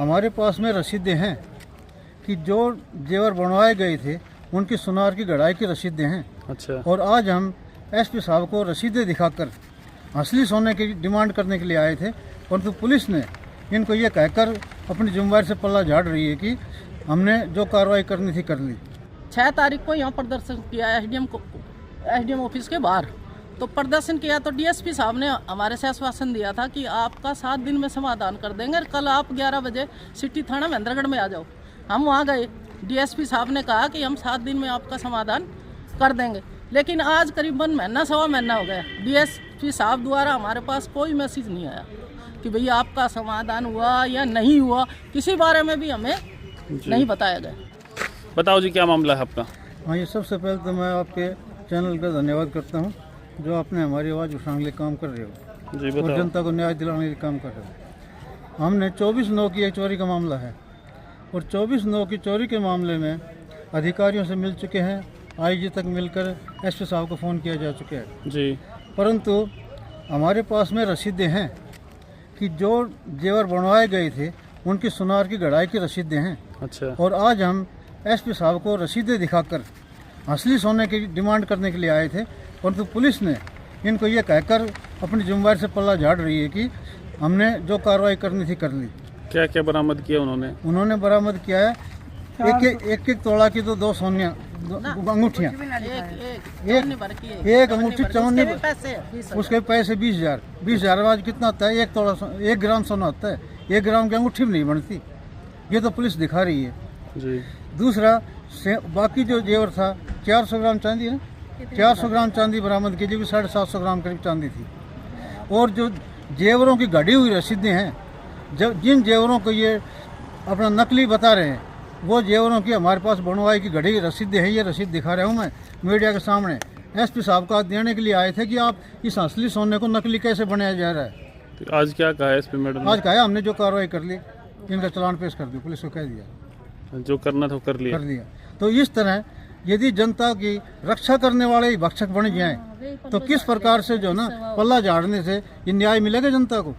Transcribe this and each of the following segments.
हमारे पास में रसीदें हैं कि जो जेवर बनवाए गए थे उनकी सुनार की गढ़ाई की रसीदें हैं। अच्छा। और आज हम एसपी साहब को रसीदें दिखाकर असली सोने की डिमांड करने के लिए आए थे, परंतु पुलिस ने इनको ये कहकर अपनी जिम्मेदारी से पल्ला झाड़ रही है कि हमने जो कार्रवाई करनी थी कर ली। 6 तारीख को यहाँ प्रदर्शन किया एसडीएम ऑफिस के बाहर। तो प्रदर्शन किया तो डीएसपी साहब ने हमारे से आश्वासन दिया था कि आपका 7 दिन में समाधान कर देंगे, कल आप 11 बजे सिटी थाना महेंद्रगढ़ में आ जाओ। हम वहाँ गए, डीएसपी साहब ने कहा कि हम 7 दिन में आपका समाधान कर देंगे, लेकिन आज करीबन महीना सवा महीना हो गया, डीएसपी साहब द्वारा हमारे पास कोई मैसेज नहीं आया कि भैया आपका समाधान हुआ या नहीं हुआ, किसी बारे में भी हमें नहीं बताया गया। बताओ जी, क्या मामला है आपका? हाँ, ये सबसे पहले तो मैं आपके चैनल का धन्यवाद करता हूँ जो आपने हमारी आवाज़ उठाने के लिए काम कर रहे हो जी, और बताओ। जनता को न्याय दिलाने के लिए काम कर रहे हो। हमने 24/9 की एक चोरी का मामला है और 24/9 की चोरी के मामले में अधिकारियों से मिल चुके हैं, आईजी तक मिलकर एसपी साहब को फ़ोन किया जा चुका है जी। परंतु हमारे पास में रसीदें हैं कि जो जेवर बनवाए गए थे उनकी सुनार की गढ़ाई की रसीदें हैं। अच्छा। और आज हम एसपी साहब को रसीदें दिखाकर असली सोने की डिमांड करने के लिए आए थे, परंतु पुलिस ने इनको ये कहकर अपनी जिम्मेदारी से पल्ला झाड़ रही है कि हमने जो कार्रवाई करनी थी कर ली। क्या क्या बरामद किया उन्होंने? उन्होंने बरामद किया है एक तोला की तो 2 सोनिया अंगूठियाँ, एक अंगूठी 54, उसके पैसे 20,000 आज कितना होता है? 1 ग्राम सोना होता है, 1 ग्राम की अंगूठी भी नहीं बनती। ये तो पुलिस दिखा रही है जी। दूसरा बाकी जो जेवर था 400 ग्राम चांदी है, 400 ग्राम चांदी बरामद की, जो कि 750 ग्राम करीब चांदी थी। और जो जेवरों की गढ़ी हुई रसीदें हैं, जब जिन जेवरों को ये अपना नकली बता रहे हैं वो जेवरों की हमारे पास बनवाई की गढ़ी रसीदें हैं। ये रसीद दिखा रहा हूँ मैं मीडिया के सामने। एसपी साहब का देने के लिए आए थे कि आप इस असली सोने को नकली कैसे बनाया जा रहा है। तो आज क्या कहा एसपी मैडम ने? आज कहा हमने जो कार्रवाई कर ली, इनका चालान पेश कर दिया, पुलिस को कह दिया, जो करना था वो कर लिया। तो इस तरह यदि जनता की रक्षा करने वाले ही भक्षक बन जाएं तो किस प्रकार से जो ना पल्ला झाड़ने से ये न्याय मिलेगा जनता को?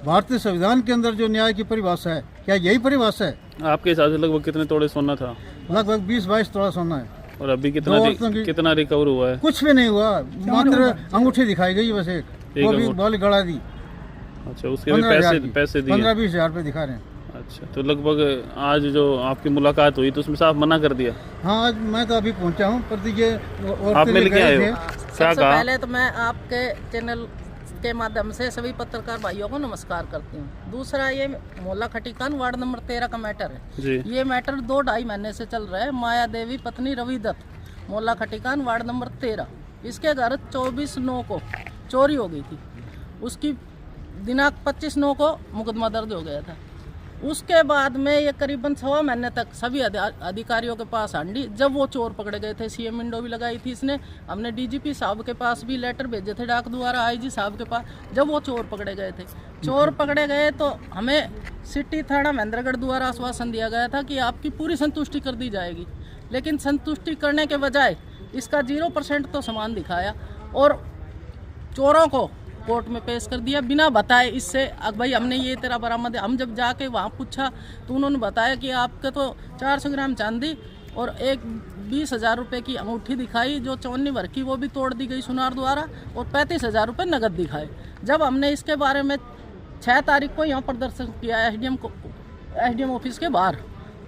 भारतीय संविधान के अंदर जो न्याय की परिभाषा है, क्या यही परिभाषा है? आपके हिसाब से लगभग कितने तोड़े सोना था? लगभग 20-22 तोला सोना है। और अभी कितना रिकवर हुआ है? कुछ भी नहीं हुआ, मात्र अंगूठी दिखाई गई बस एक, वो भी बाली गड़ा दी। अच्छा, उसके भी पैसे दिए? 15-20 हज़ार रुपये दिखा रहे हैं। अच्छा, तो लगभग आज जो आपकी मुलाकात हुई तो उसमें साफ मना कर दिया? हाँ, आज मैं तो अभी पहुंचा हूँ, पर ये आप मिल के आए हो? सबसे पहले तो मैं आपके चैनल के माध्यम से सभी पत्रकार भाइयों को नमस्कार करती हूँ। दूसरा, ये मोहल्ला खटीकान वार्ड नंबर 13 का मैटर है जी। ये मैटर 2-2.5 महीने से चल रहा है। माया देवी पत्नी रवि दत्त, मोहल्ला खटीकान वार्ड नंबर 13, इसके घर 24/9 को चोरी हो गई थी। उसकी दिनांक 25/9 को मुकदमा दर्ज हो गया था। उसके बाद में ये करीबन 1.25 महीने तक सभी अधिकारियों के पास हांडी। जब वो चोर पकड़े गए थे, सीएम विंडो भी लगाई थी इसने, हमने डीजीपी साहब के पास भी लेटर भेजे थे डाक द्वारा, आईजी साहब के पास। जब वो चोर पकड़े गए थे, चोर पकड़े गए तो हमें सिटी थाना महेंद्रगढ़ द्वारा आश्वासन दिया गया था कि आपकी पूरी संतुष्टि कर दी जाएगी, लेकिन संतुष्टि करने के बजाय इसका 0% तो सामान दिखाया और चोरों को कोर्ट में पेश कर दिया बिना बताए। इससे भाई हमने ये तेरा बरामद है। हम जब जाके वहाँ पूछा तो उन्होंने बताया कि आपके तो 400 ग्राम चांदी और एक 20,000 रुपये की अंगूठी दिखाई जो 54 भर की, वो भी तोड़ दी गई सुनार द्वारा, और 35,000 रुपये नगद दिखाए। जब हमने इसके बारे में 6 तारीख को यहाँ प्रदर्शन किया एसडीएम ऑफिस के बाहर,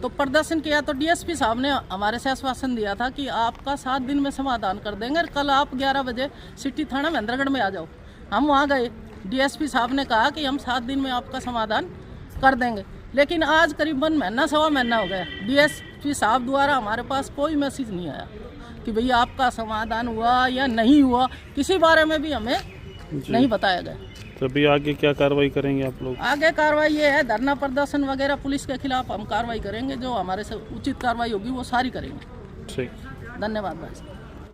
तो प्रदर्शन किया तो डीएसपी साहब ने हमारे से आश्वासन दिया था कि आपका 7 दिन में समाधान कर देंगे, कल आप 11 बजे सिटी थाना महेंद्रगढ़ में आ जाओ। हम वहाँ गए, डीएसपी साहब ने कहा कि हम 7 दिन में आपका समाधान कर देंगे, लेकिन आज करीबन महीना सवा महीना हो गया, डीएसपी साहब द्वारा हमारे पास कोई मैसेज नहीं आया कि भैया आपका समाधान हुआ या नहीं हुआ, किसी बारे में भी हमें नहीं बताया गया। तो अभी आगे क्या कार्रवाई करेंगे आप लोग? आगे कार्रवाई ये है, धरना प्रदर्शन वगैरह पुलिस के खिलाफ हम कार्रवाई करेंगे, जो हमारे से उचित कार्रवाई होगी वो सारी करेंगे। ठीक, धन्यवाद भाई।